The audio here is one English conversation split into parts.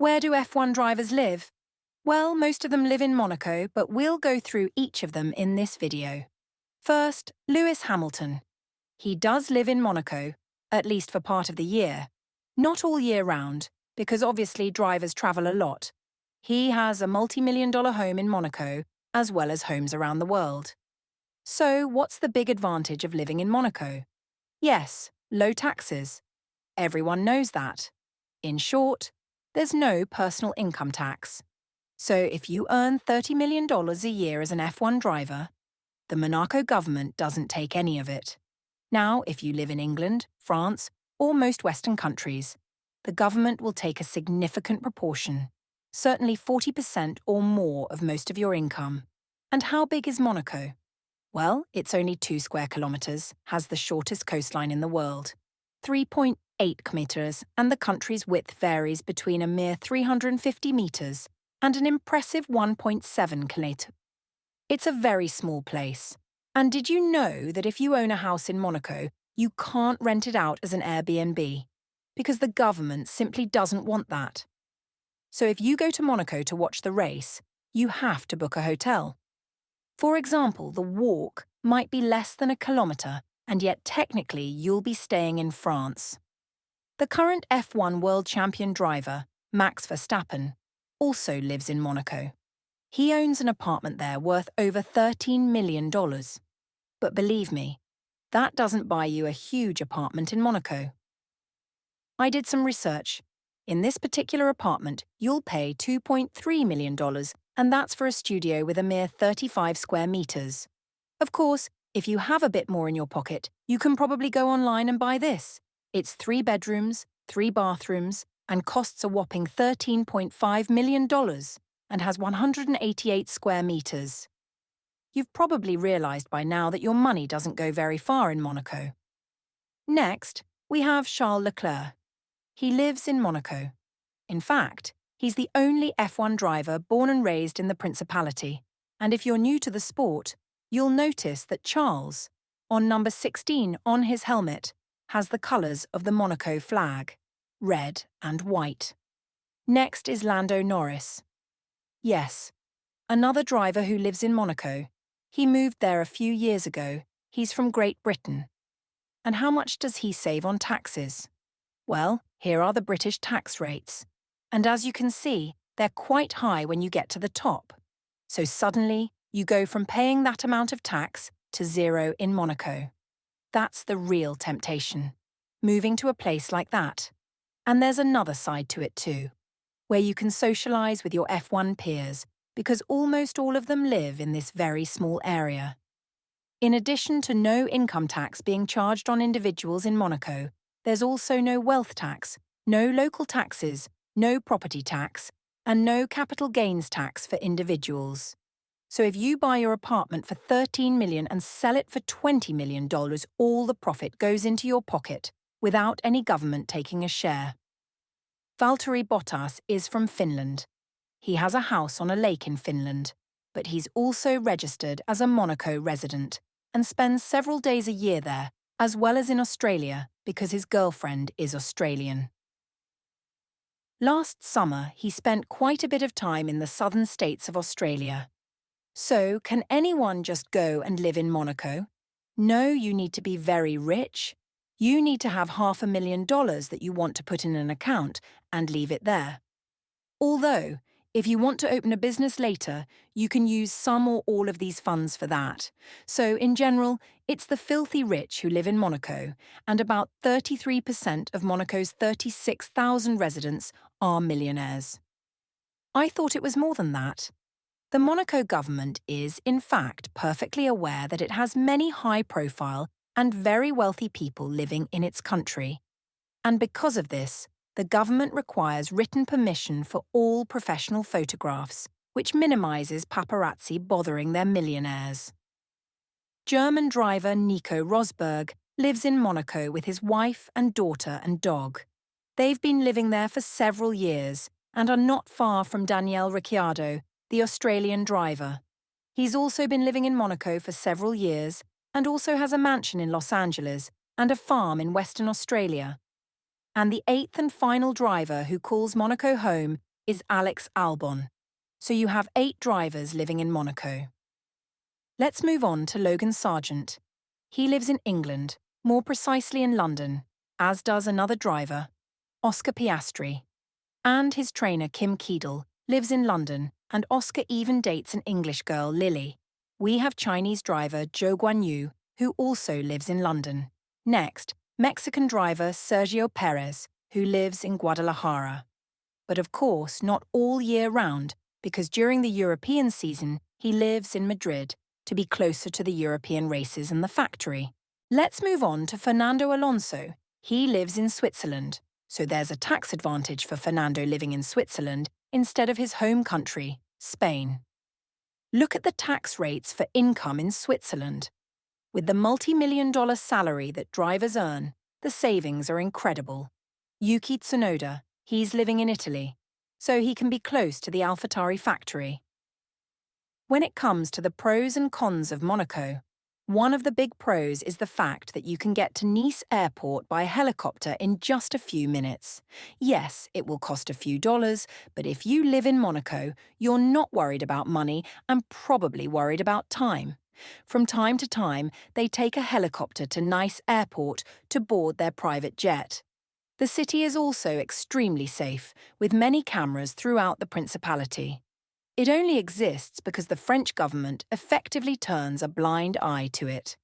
Where do F1 drivers live? Well, most of them live in Monaco, but we'll go through each of them in this video. First, Lewis Hamilton. He does live in Monaco, at least for part of the year. Not all year round, because obviously drivers travel a lot. He has a multi-million-dollar home in Monaco, as well as homes around the world. So, what's the big advantage of living in Monaco? Yes, low taxes. Everyone knows that. In short, there's no personal income tax. So if you earn $30 million a year as an F1 driver, the Monaco government doesn't take any of it. Now, if you live in England, France, or most Western countries, the government will take a significant proportion, certainly 40% or more of most of your income. And how big is Monaco? Well, it's only 2 square kilometres, has the shortest coastline in the world, 3.8 kilometres, and the country's width varies between a mere 350 metres and an impressive 1.7 kilometres. It's a very small place. And did you know that if you own a house in Monaco, you can't rent it out as an Airbnb? Because the government simply doesn't want that. So if you go to Monaco to watch the race, you have to book a hotel. For example, the walk might be less than a kilometre, and yet technically you'll be staying in France. The current F1 world champion driver, Max Verstappen, also lives in Monaco. He owns an apartment there worth over $13 million. But believe me, that doesn't buy you a huge apartment in Monaco. I did some research. In this particular apartment, you'll pay $2.3 million, and that's for a studio with a mere 35 square meters. Of course, if you have a bit more in your pocket, you can probably go online and buy this. It's 3 bedrooms, 3 bathrooms, and costs a whopping $13.5 million and has 188 square meters. You've probably realized by now that your money doesn't go very far in Monaco. Next, we have Charles Leclerc. He lives in Monaco. In fact, he's the only F1 driver born and raised in the Principality, and if you're new to the sport, you'll notice that Charles, on number 16 on his helmet, has the colours of the Monaco flag, red and white. Next is Lando Norris. Yes, another driver who lives in Monaco. He moved there a few years ago. He's from Great Britain. And how much does he save on taxes? Well, here are the British tax rates. And as you can see, they're quite high when you get to the top. So suddenly, you go from paying that amount of tax to zero in Monaco. That's the real temptation, moving to a place like that. And there's another side to it too, where you can socialise with your F1 peers, because almost all of them live in this very small area. In addition to no income tax being charged on individuals in Monaco, there's also no wealth tax, no local taxes, no property tax, and no capital gains tax for individuals. So if you buy your apartment for $13 million and sell it for $20 million, all the profit goes into your pocket, without any government taking a share. Valtteri Bottas is from Finland. He has a house on a lake in Finland, but he's also registered as a Monaco resident and spends several days a year there, as well as in Australia, because his girlfriend is Australian. Last summer, he spent quite a bit of time in the southern states of Australia. So, can anyone just go and live in Monaco? No, you need to be very rich. You need to have $500,000 that you want to put in an account and leave it there. Although, if you want to open a business later, you can use some or all of these funds for that. So, in general, it's the filthy rich who live in Monaco, and about 33% of Monaco's 36,000 residents are millionaires. I thought it was more than that. The Monaco government is, in fact, perfectly aware that it has many high-profile and very wealthy people living in its country. And because of this, the government requires written permission for all professional photographs, which minimises paparazzi bothering their millionaires. German driver Nico Rosberg lives in Monaco with his wife and daughter and dog. They've been living there for several years and are not far from Daniel Ricciardo, the Australian driver. He's also been living in Monaco for several years and also has a mansion in Los Angeles and a farm in Western Australia. And the 8th and final driver who calls Monaco home is Alex Albon. So you have 8 drivers living in Monaco. Let's move on to Logan Sargent. He lives in England, more precisely in London, as does another driver, Oscar Piastri. And his trainer Kim Keedle lives in London, and Oscar even dates an English girl, Lily. We have Chinese driver Zhou Guanyu, who also lives in London. Next, Mexican driver Sergio Perez, who lives in Guadalajara. But of course, not all year round, because during the European season, he lives in Madrid, to be closer to the European races and the factory. Let's move on to Fernando Alonso. He lives in Switzerland, so there's a tax advantage for Fernando living in Switzerland instead of his home country, Spain. Look at the tax rates for income in Switzerland. With the multi-million-dollar salary that drivers earn, the savings are incredible. Yuki Tsunoda, he's living in Italy, so he can be close to the AlphaTauri factory. When it comes to the pros and cons of Monaco, one of the big pros is the fact that you can get to Nice Airport by helicopter in just a few minutes. Yes, it will cost a few dollars, but if you live in Monaco, you're not worried about money and probably worried about time. From time to time, they take a helicopter to Nice Airport to board their private jet. The city is also extremely safe, with many cameras throughout the principality. It only exists because the French government effectively turns a blind eye to it.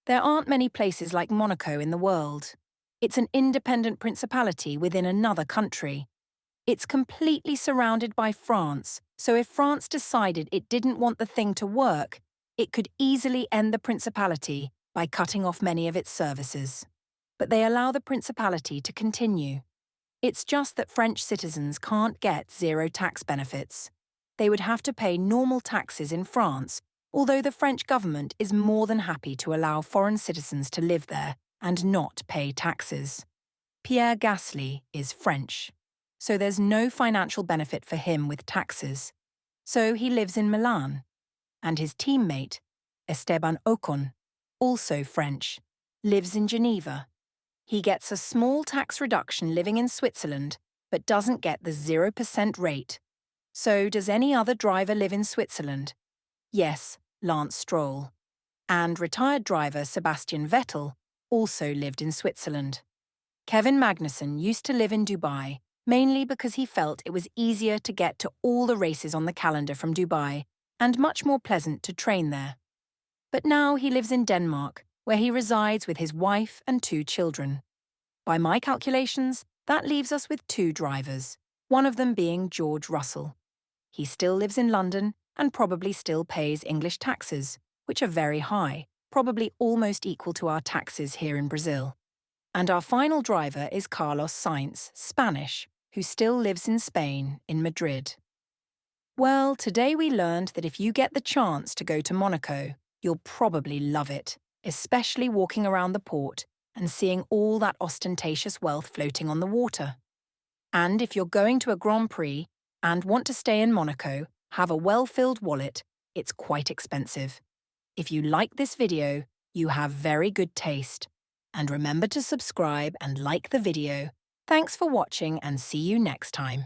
There aren't many places like Monaco in the world. It's an independent principality within another country. It's completely surrounded by France, so if France decided it didn't want the thing to work, it could easily end the principality by cutting off many of its services. But they allow the principality to continue. It's just that French citizens can't get zero tax benefits. They would have to pay normal taxes in France, although the French government is more than happy to allow foreign citizens to live there and not pay taxes. Pierre Gasly is French, so there's no financial benefit for him with taxes. So he lives in Milan. And his teammate, Esteban Ocon, also French, lives in Geneva. He gets a small tax reduction living in Switzerland, but doesn't get the 0% rate. So does any other driver live in Switzerland? Yes, Lance Stroll. And retired driver Sebastian Vettel also lived in Switzerland. Kevin Magnussen used to live in Dubai, mainly because he felt it was easier to get to all the races on the calendar from Dubai, and much more pleasant to train there. But now he lives in Denmark, where he resides with his wife and 2 children. By my calculations, that leaves us with 2 drivers, one of them being George Russell. He still lives in London and probably still pays English taxes, which are very high, probably almost equal to our taxes here in Brazil. And our final driver is Carlos Sainz, Spanish, who still lives in Spain, in Madrid. Well, today we learned that if you get the chance to go to Monaco, you'll probably love it, especially walking around the port and seeing all that ostentatious wealth floating on the water. And if you're going to a Grand Prix and want to stay in Monaco, have a well-filled wallet, it's quite expensive. If you like this video, you have very good taste. And remember to subscribe and like the video. Thanks for watching and see you next time.